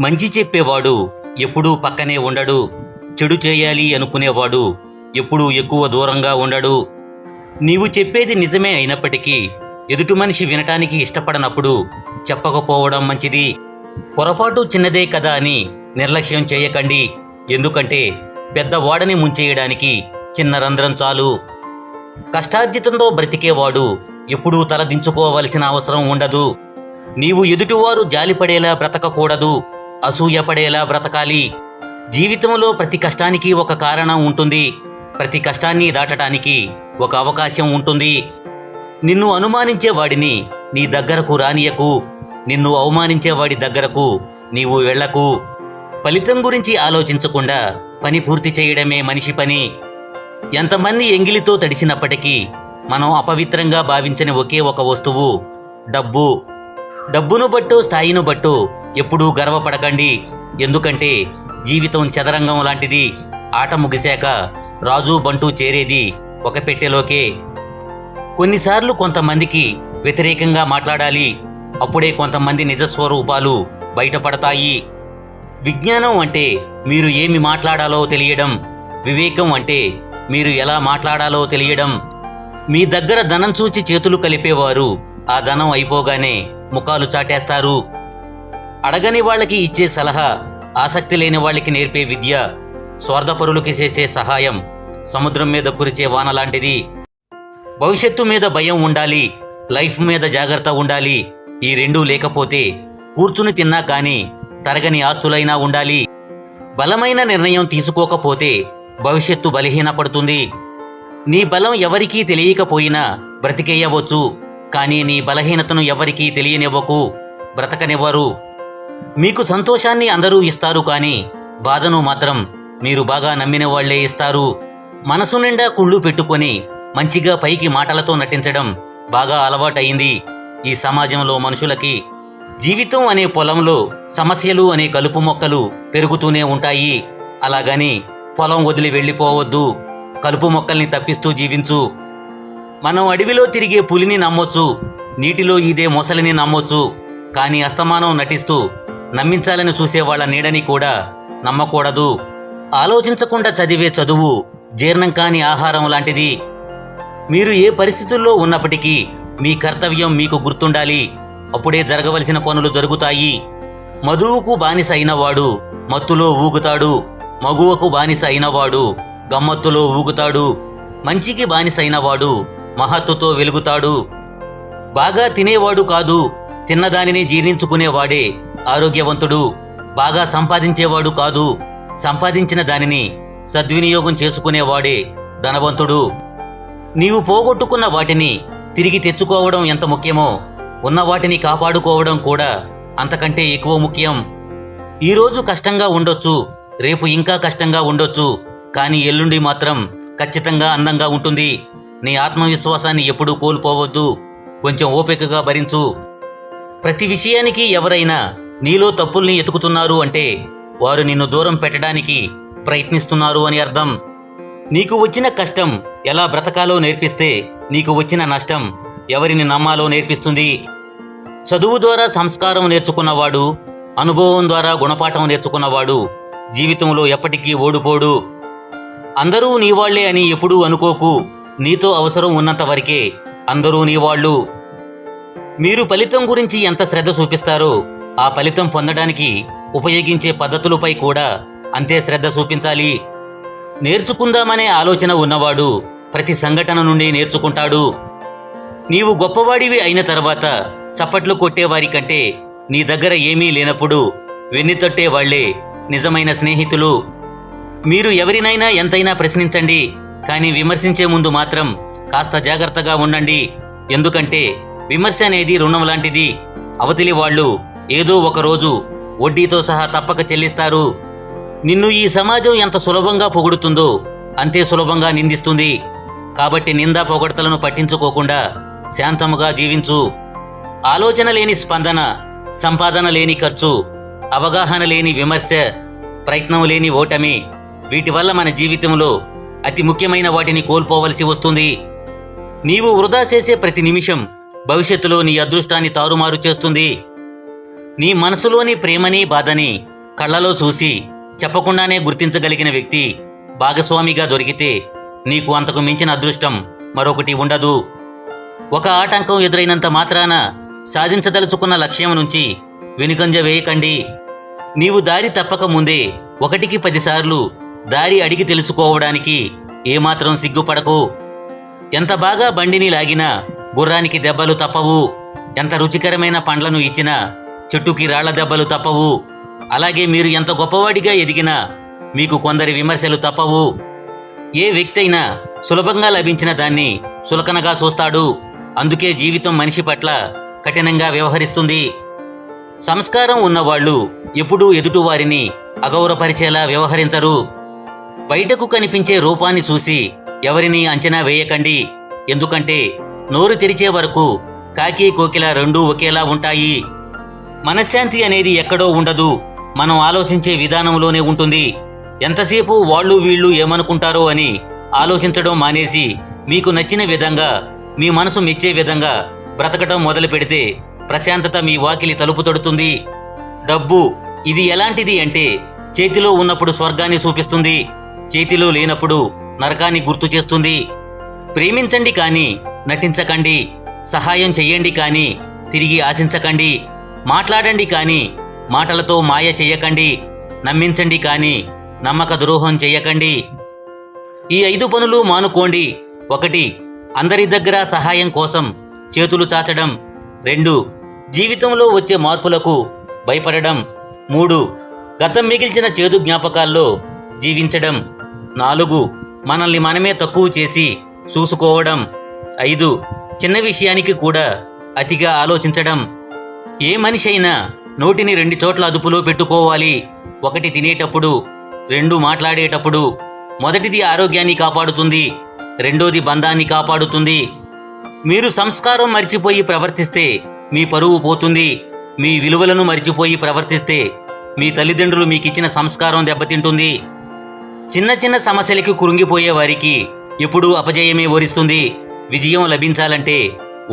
మంచి చెప్పేవాడు ఎప్పుడూ పక్కనే ఉండడు. చెడు చేయాలి అనుకునేవాడు ఎప్పుడూ ఎక్కువ దూరంగా ఉండడు. నీవు చెప్పేది నిజమే అయినప్పటికీ ఎదుటి మనిషి వినటానికి ఇష్టపడనప్పుడు చెప్పకపోవడం మంచిది. పొరపాటు చిన్నదే కదా అని నిర్లక్ష్యం చేయకండి. ఎందుకంటే పెద్ద ఓడని ముంచేయడానికి చిన్న రంధ్రం చాలు. కష్టార్జితంతో బ్రతికేవాడు ఎప్పుడూ తలదించుకోవలసిన అవసరం ఉండదు. నీవు ఎదుటివారు జాలిపడేలా బ్రతకకూడదు, అసూయపడేలా బ్రతకాలి. జీవితంలో ప్రతి కష్టానికి ఒక కారణం ఉంటుంది. ప్రతి కష్టాన్ని దాటడానికి ఒక అవకాశం ఉంటుంది. నిన్ను అనుమానించే వాడిని నీ దగ్గరకు రానియకు. నిన్ను అవమానించేవాడి దగ్గరకు నీవు వెళ్లకు. ఫలితం గురించి ఆలోచించకుండా పని పూర్తి చేయడమే మనిషి పని. ఎంతమంది ఎంగిలితో తడిసినప్పటికీ మనం అపవిత్రంగా భావించని ఒకే ఒక వస్తువు డబ్బు. డబ్బును బట్టో స్థాయిను బట్టో ఎప్పుడూ గర్వపడకండి. ఎందుకంటే జీవితం చదరంగం లాంటిది. ఆట ముగిశాక రాజు బంటూ చేరేది ఒక పెట్టెలోకే. కొన్నిసార్లు కొంతమందికి వ్యతిరేకంగా మాట్లాడాలి. అప్పుడే కొంతమంది నిజస్వరూపాలు బయటపడతాయి. విజ్ఞానం అంటే మీరు ఏమి మాట్లాడాలో తెలియడం. వివేకం అంటే మీరు ఎలా మాట్లాడాలో తెలియడం. మీ దగ్గర ధనం చూచి చేతులు కలిపేవారు ఆ ధనం అయిపోగానే ముఖాలు చాటేస్తారు. అడగని వాళ్ళకి ఇచ్చే సలహా ఆసక్తి లేని వాళ్ళకి నేర్పే విద్య. స్వార్థపరులకి చేసే సహాయం సముద్రం మీద కురిచే వాన లాంటిది. భవిష్యత్తు మీద భయం ఉండాలి, లైఫ్ మీద జాగ్రత్త ఉండాలి. ఈ రెండూ లేకపోతే కూర్చుని తిన్నా కానీ తరగని ఆస్తులైనా ఉండాలి. బలమైన నిర్ణయం తీసుకోకపోతే భవిష్యత్తు బలహీనపడుతుంది. నీ బలం ఎవరికీ తెలియకపోయినా బ్రతికేయవచ్చు, కానీ నీ బలహీనతను ఎవరికీ తెలియనివ్వకు, బ్రతకనివ్వరు. మీకు సంతోషాన్ని అందరూ ఇస్తారు, కానీ బాధను మాత్రం మీరు బాగా నమ్మిన వాళ్లే ఇస్తారు. మనసు నిండా కుళ్ళు పెట్టుకొని మంచిగా పైకి మాటలతో నటించడం బాగా అలవాటయింది ఈ సమాజంలో మనుషులకి. జీవితం అనే పొలంలో సమస్యలు అనే కలుపు మొక్కలు పెరుగుతూనే ఉంటాయి. అలాగని పొలం వదిలి వెళ్ళిపోవద్దు. కలుపు మొక్కల్ని తప్పిస్తూ జీవించు. మనం అడవిలో తిరిగే పులిని నమ్మొచ్చు, నీటిలో ఈదే మొసలిని నమ్మొచ్చు, కానీ అస్తమానం నటిస్తూ నమ్మించాలని చూసేవాళ్ల నీడని కూడా నమ్మకూడదు. ఆలోచించకుండా చదివే చదువు జీర్ణం కాని ఆహారం లాంటిది. మీరు ఏ పరిస్థితుల్లో ఉన్నప్పటికీ మీ కర్తవ్యం మీకు గుర్తుండాలి. అప్పుడే జరగవలసిన పనులు జరుగుతాయి. మధువుకు బానిస అయినవాడు మత్తులో ఊగుతాడు. మగువకు బానిస అయినవాడు గమ్మత్తులో ఊగుతాడు. మంచికి బానిస అయినవాడు మహత్తుతో వెలుగుతాడు. బాగా తినేవాడు కాదు, తిన్నదానిని జీర్ణించుకునేవాడే ఆరోగ్యవంతుడు. బాగా సంపాదించేవాడు కాదు, సంపాదించిన దానిని సద్వినియోగం చేసుకునేవాడే ధనవంతుడు. నీవు పోగొట్టుకున్న వాటిని తిరిగి తెచ్చుకోవడం ఎంత ముఖ్యమో, ఉన్న వాటిని కాపాడుకోవడం కూడా అంతకంటే ఎక్కువ ముఖ్యం. ఈరోజు కష్టంగా ఉండొచ్చు, రేపు ఇంకా కష్టంగా ఉండొచ్చు, కానీ ఎల్లుండి మాత్రం ఖచ్చితంగా అందంగా ఉంటుంది. నీ ఆత్మవిశ్వాసాన్ని ఎప్పుడూ కోల్పోవద్దు. కొంచెం ఓపికగా భరించు. ప్రతి విషయానికి ఎవరైనా నీలో తప్పుల్ని ఎతుకుతున్నారు అంటే వారు నిన్ను దూరం పెట్టడానికి ప్రయత్నిస్తున్నారు అని అర్థం. నీకు వచ్చిన కష్టం ఎలా బ్రతకాలో నేర్పిస్తే నీకు వచ్చిన నష్టం ఎవరిని నమ్మాలో నేర్పిస్తుంది. చదువు ద్వారా సంస్కారం నేర్చుకున్నవాడు, అనుభవం ద్వారా గుణపాఠం నేర్చుకున్నవాడు జీవితంలో ఎప్పటికీ ఓడిపోడు. అందరూ నీవాళ్లే అని ఎప్పుడూ అనుకోకు. నీతో అవసరం ఉన్నంత వరకే అందరూ నీవాళ్ళు. మీరు ఫలితం గురించి ఎంత శ్రద్ధ చూపిస్తారో ఆ ఫలితం పొందడానికి ఉపయోగించే పద్ధతులపై కూడా అంతే శ్రద్ధ చూపించాలి. నేర్చుకుందామనే ఆలోచన ఉన్నవాడు ప్రతి సంఘటన నుండి నేర్చుకుంటాడు. నీవు గొప్పవాడివి అయిన తర్వాత చప్పట్లు కొట్టేవారి కంటే నీ దగ్గర ఏమీ లేనప్పుడు వెన్నుతట్టే వాళ్లే నిజమైన స్నేహితులు. మీరు ఎవరినైనా ఎంతైనా ప్రశ్నించండి, కానీ విమర్శించే ముందు మాత్రం కాస్త జాగ్రత్తగా ఉండండి. ఎందుకంటే విమర్శ అనేది రుణం లాంటిది. అవతలి వాళ్ళు ఏదో ఒకరోజు వడ్డీతో సహా తప్పక చెల్లిస్తారు. నిన్ను ఈ సమాజం ఎంత సులభంగా పొగుడుతుందో అంతే సులభంగా నిందిస్తుంది. కాబట్టి నిందా పొగడతలను పట్టించుకోకుండా శాంతముగా జీవించు. ఆలోచన లేని స్పందన, సంపాదన లేని ఖర్చు, అవగాహన లేని విమర్శ, ప్రయత్నం లేని ఓటమి, వీటి వల్ల మన జీవితంలో అతి ముఖ్యమైన వాటిని కోల్పోవలసి వస్తుంది. నీవు వృధా చేసే ప్రతి నిమిషం భవిష్యత్తులో నీ అదృష్టాన్ని తారుమారు చేస్తుంది. నీ మనసులోని ప్రేమని బాధని కళ్ళలో చూసి చెప్పకుండానే గుర్తించగలిగిన వ్యక్తి భాగస్వామిగా దొరికితే నీకు అంతకు మించిన అదృష్టం మరొకటి ఉండదు. ఒక ఆటంకం ఎదురైనంత మాత్రాన సాధించదలుచుకున్న లక్ష్యం నుంచి వెనుకంజ వేయకండి. నీవు దారి తప్పక ముందే 1కి 10 సార్లు దారి అడిగి తెలుసుకోవడానికి ఏమాత్రం సిగ్గుపడకు. ఎంత బాగా బండిని లాగినా గుర్రానికి దెబ్బలు తప్పవు. ఎంత రుచికరమైన పండ్లను ఇచ్చినా చెట్టుకి రాళ్ల దెబ్బలు తప్పవు. అలాగే మీరు ఎంత గొప్పవాడిగా ఎదిగినా మీకు కొందరి విమర్శలు తప్పవు. ఏ వ్యక్తి అయినా సులభంగా లభించిన దాన్ని చులకనగా చూస్తాడు. అందుకే జీవితం మనిషి పట్ల కఠినంగా వ్యవహరిస్తుంది. సంస్కారం ఉన్నవాళ్లు ఎప్పుడూ ఎదుటివారిని అగౌరవపరిచేలా వ్యవహరించరు. బయటకు కనిపించే రూపాన్ని చూసి ఎవరిని అంచనా వేయకండి. ఎందుకంటే నోరు తెరిచే వరకు కాకి కోకిల రెండూ ఒకేలా ఉంటాయి. మనశ్శాంతి అనేది ఎక్కడో ఉండదు, మనం ఆలోచించే విధానంలోనే ఉంటుంది. ఎంతసేపు వాళ్ళు వీళ్ళు ఏమనుకుంటారో అని ఆలోచించడం మానేసి మీకు నచ్చిన విధంగా, మీ మనసు మెచ్చే విధంగా బ్రతకడం మొదలు పెడితే ప్రశాంతత మీ వాకిలి తలుపు తడుతుంది. డబ్బు ఇది ఎలాంటిది అంటే చేతిలో ఉన్నప్పుడు స్వర్గాన్ని చూపిస్తుంది, చేతిలో లేనప్పుడు నరకాన్ని గుర్తు చేస్తుంది. ప్రేమించండి కానీ నటించకండి. సహాయం చెయ్యండి కానీ తిరిగి ఆశించకండి. మాట్లాడండి కానీ మాటలతో మాయ చెయ్యకండి. నమ్మించండి కానీ నమ్మక ద్రోహం చెయ్యకండి. ఈ 5 పనులు మానుకోండి. 1. అందరి దగ్గర సహాయం కోసం చేతులు చాచడం. 2. జీవితంలో వచ్చే మార్పులకు భయపడడం. 3. గతం మిగిల్చిన చేదు జ్ఞాపకాల్లో జీవించడం. 4. మనల్ని మనమే తక్కువ చేసి చూసుకోవడం. 5. చిన్న విషయానికి కూడా అతిగా ఆలోచించడం. ఏ మనిషి అయినా నోటిని 2 చోట్ల అదుపులో పెట్టుకోవాలి. 1 తినేటప్పుడు, 2 మాట్లాడేటప్పుడు. మొదటిది ఆరోగ్యాన్ని కాపాడుతుంది, రెండోది బంధాన్ని కాపాడుతుంది. మీరు సంస్కారం మర్చిపోయి ప్రవర్తిస్తే మీ పరువు పోతుంది. మీ విలువలను మర్చిపోయి ప్రవర్తిస్తే మీ తల్లిదండ్రులు మీకిచ్చిన సంస్కారం దెబ్బతింటుంది. చిన్న చిన్న సమస్యలకి కురుంగిపోయే వారికి ఎప్పుడూ అపజయమే వరిస్తుంది. విజయం లభించాలంటే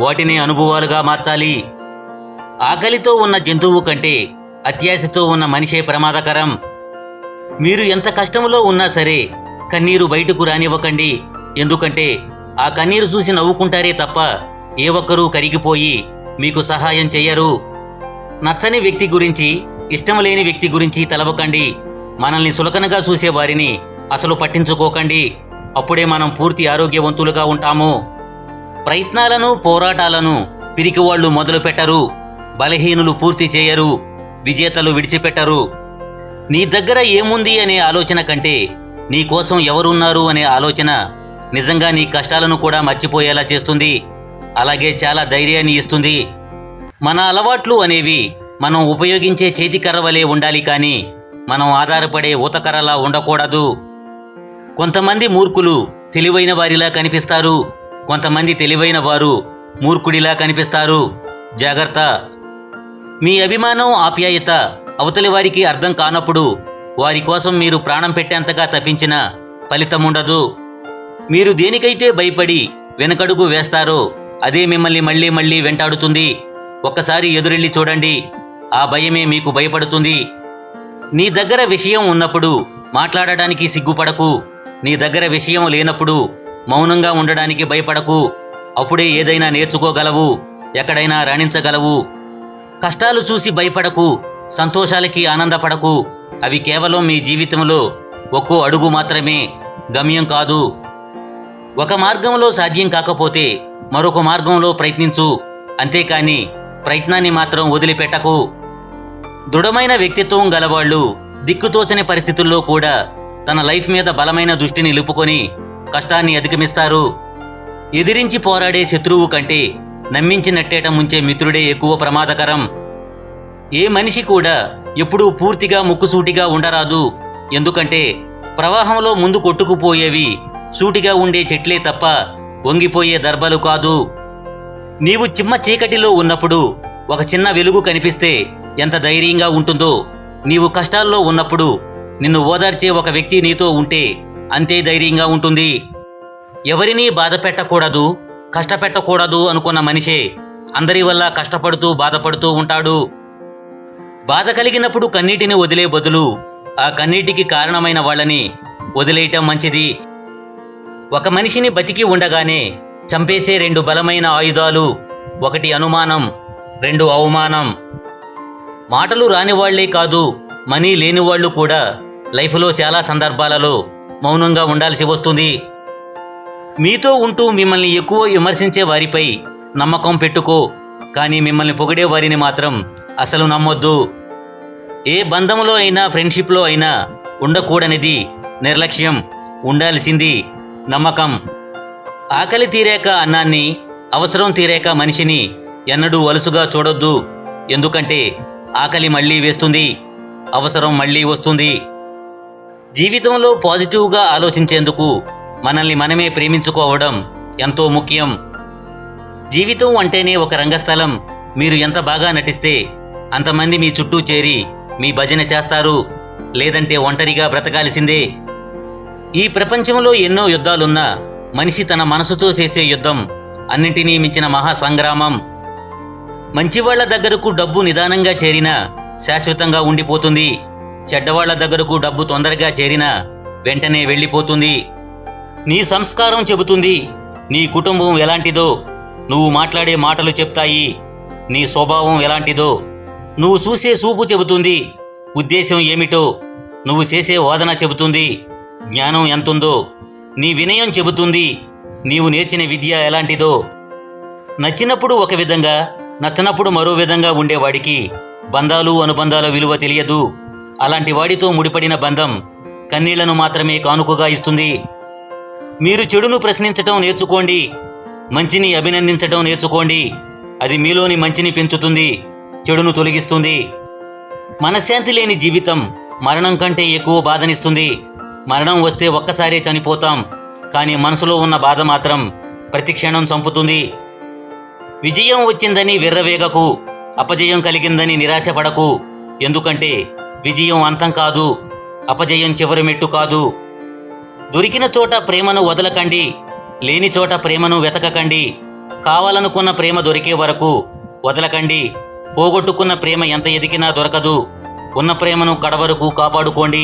వాటిని అనుభవాలుగా మార్చాలి. ఆకలితో ఉన్న జంతువు కంటే అత్యాశతో ఉన్న మనిషే ప్రమాదకరం. మీరు ఎంత కష్టంలో ఉన్నా సరే కన్నీరు బయటకు రానివ్వకండి. ఎందుకంటే ఆ కన్నీరు చూసి నవ్వుకుంటారే తప్ప ఏ ఒక్కరూ కరిగిపోయి మీకు సహాయం చెయ్యరు. నచ్చని వ్యక్తి గురించి, ఇష్టం లేని వ్యక్తి గురించి తలవకండి. మనల్ని సులకనగా చూసే వారిని అసలు పట్టించుకోకండి. అప్పుడే మనం పూర్తి ఆరోగ్యవంతులుగా ఉంటాము. ప్రయత్నాలను, పోరాటాలను పిరికివాళ్లు మొదలు పెట్టరు. బలహీనులు పూర్తి చేయరు. విజేతలు విడిచిపెట్టరు. నీ దగ్గర ఏముంది అనే ఆలోచన కంటే నీ కోసం ఎవరున్నారు అనే ఆలోచన నిజంగా నీ కష్టాలను కూడా మర్చిపోయేలా చేస్తుంది. అలాగే చాలా ధైర్యాన్ని ఇస్తుంది. మన అలవాట్లు అనేవి మనం ఉపయోగించే చేతికర్ర వలె ఉండాలి కానీ మనం ఆధారపడే ఊతకర్రలా ఉండకూడదు. కొంతమంది మూర్ఖులు తెలివైన వారిలా కనిపిస్తారు. కొంతమంది తెలివైన వారు మూర్ఖుడిలా కనిపిస్తారు. జాగ్రత్త. మీ అభిమానం, ఆప్యాయత అవతలి వారికి అర్థం కానప్పుడు వారి కోసం మీరు ప్రాణం పెట్టేంతగా తప్పించినా ఫలితముండదు. మీరు దేనికైతే భయపడి వెనకడుగు వేస్తారో అదే మిమ్మల్ని మళ్ళీ మళ్ళీ వెంటాడుతుంది. ఒక్కసారి ఎదురెళ్ళి చూడండి, ఆ భయమే మీకు భయపడుతుంది. నీ దగ్గర విషయం ఉన్నప్పుడు మాట్లాడడానికి సిగ్గుపడకు. నీ దగ్గర విషయం లేనప్పుడు మౌనంగా ఉండడానికి భయపడకు. అప్పుడే ఏదైనా నేర్చుకోగలవు, ఎక్కడైనా రాణించగలవు. కష్టాలు చూసి భయపడకు, సంతోషాలకి ఆనందపడకు. అవి కేవలం మీ జీవితంలో ఒక్కో అడుగు మాత్రమే, గమ్యం కాదు. ఒక మార్గంలో సాధ్యం కాకపోతే మరొక మార్గంలో ప్రయత్నించు. అంతేకాని ప్రయత్నాన్ని మాత్రం వదిలిపెట్టకు. దృఢమైన వ్యక్తిత్వం గలవాళ్ళు దిక్కుతోచని పరిస్థితుల్లో కూడా తన లైఫ్ మీద బలమైన దృష్టిని నిలుపుకొని కష్టాన్ని అధిగమిస్తారు. ఎదిరించి పోరాడే శత్రువు కంటే నమ్మించి నట్టేట ముంచే మిత్రుడే ఎక్కువ ప్రమాదకరం. ఏ మనిషి కూడా ఎప్పుడూ పూర్తిగా ముక్కుసూటిగా ఉండరాదు. ఎందుకంటే ప్రవాహంలో ముందు కొట్టుకుపోయేవి సూటిగా ఉండే చెట్లే తప్ప వంగిపోయే దర్బలు కాదు. నీవు చిమ్మ చీకటిలో ఉన్నప్పుడు ఒక చిన్న వెలుగు కనిపిస్తే ఎంత ధైర్యంగా ఉంటుందో, నీవు కష్టాల్లో ఉన్నప్పుడు నిన్ను ఓదార్చే ఒక వ్యక్తి నీతో ఉంటే అంతే ధైర్యంగా ఉంటుంది. ఎవరినీ బాధ పెట్టకూడదు, కష్టపెట్టకూడదు అనుకున్న మనిషే అందరి వల్ల కష్టపడుతూ బాధపడుతూ ఉంటాడు. బాధ కలిగినప్పుడు కన్నీటిని వదిలే బదులు ఆ కన్నీటికి కారణమైన వాళ్ళని వదిలేయటం మంచిది. ఒక మనిషిని బతికి ఉండగానే చంపేసే రెండు బలమైన ఆయుధాలు: ఒకటి అనుమానం, రెండు అవమానం. మాటలు రానివాళ్లే కాదు, మనీ లేనివాళ్లు కూడా లైఫ్లో చాలా సందర్భాలలో మౌనంగా ఉండాల్సి వస్తుంది. మీతో ఉంటూ మిమ్మల్ని ఎక్కువ విమర్శించే వారిపై నమ్మకం పెట్టుకో, కానీ మిమ్మల్ని పొగిడే వారిని మాత్రం అసలు నమ్మొద్దు. ఏ బంధంలో అయినా, ఫ్రెండ్షిప్లో అయినా ఉండకూడనిది నిర్లక్ష్యం, ఉండాల్సింది నమ్మకం. ఆకలి తీరాక అన్నాన్ని, అవసరం తీరాక మనిషిని ఎన్నడూ అలుసుగా చూడొద్దు. ఎందుకంటే ఆకలి మళ్ళీ వేస్తుంది, అవసరం మళ్ళీ వస్తుంది. జీవితంలో పాజిటివ్గా ఆలోచించేందుకు మనల్ని మనమే ప్రేమించుకోవడం ఎంతో ముఖ్యం. జీవితం అంటేనే ఒక రంగస్థలం. మీరు ఎంత బాగా నటిస్తే అంతమంది మీ చుట్టూ చేరి మీ భజన చేస్తారు, లేదంటే ఒంటరిగా బ్రతకాల్సిందే. ఈ ప్రపంచంలో ఎన్నో యుద్ధాలున్నా మనిషి తన మనసుతో చేసే యుద్ధం అన్నింటినీ మించిన మహాసంగ్రామం. మంచివాళ్ల దగ్గరకు డబ్బు నిదానంగా చేరినా శాశ్వతంగా ఉండిపోతుంది. చెడ్డవాళ్ల దగ్గరకు డబ్బు తొందరగా చేరినా వెంటనే వెళ్ళిపోతుంది. నీ సంస్కారం చెబుతుంది నీ కుటుంబం ఎలాంటిదో, నువ్వు మాట్లాడే మాటలు చెప్తాయి నీ స్వభావం ఎలాంటిదో. నువ్వు చూసే చూపు చెబుతుంది ఉద్దేశం ఏమిటో, నువ్వు చేసే వాదన చెబుతుంది జ్ఞానం ఎంతుందో. నీ వినయం చెబుతుంది నీవు నేర్చిన విద్య ఎలాంటిదో. నచ్చినప్పుడు ఒక విధంగా, నచ్చనప్పుడు మరో విధంగా ఉండేవాడికి బంధాలు, అనుబంధాల విలువ తెలియదు. అలాంటి వాడితో ముడిపడిన బంధం కన్నీళ్లను మాత్రమే కానుకగా ఇస్తుంది. మీరు చెడును ప్రశ్నించటం నేర్చుకోండి, మంచిని అభినందించటం నేర్చుకోండి. అది మీలోని మంచిని పెంచుతుంది, చెడును తొలగిస్తుంది. మనశ్శాంతి లేని జీవితం మరణం కంటే ఎక్కువ బాధనిస్తుంది. మరణం వస్తే ఒక్కసారే చనిపోతాం, కానీ మనసులో ఉన్న బాధ మాత్రం ప్రతి క్షణం చంపుతుంది. విజయం వచ్చిందని విర్రవేగకు, అపజయం కలిగిందని నిరాశపడకు. ఎందుకంటే విజయం అంతం కాదు, అపజయం చివరి మెట్టు కాదు. దొరికిన చోట ప్రేమను వదలకండి, లేని చోట ప్రేమను వెతకకండి. కావాలనుకున్న ప్రేమ దొరికే వరకు వదలకండి. పోగొట్టుకున్న ప్రేమ ఎంత ఎదికినా దొరకదు. ఉన్న ప్రేమను కడవరకు కాపాడుకోండి.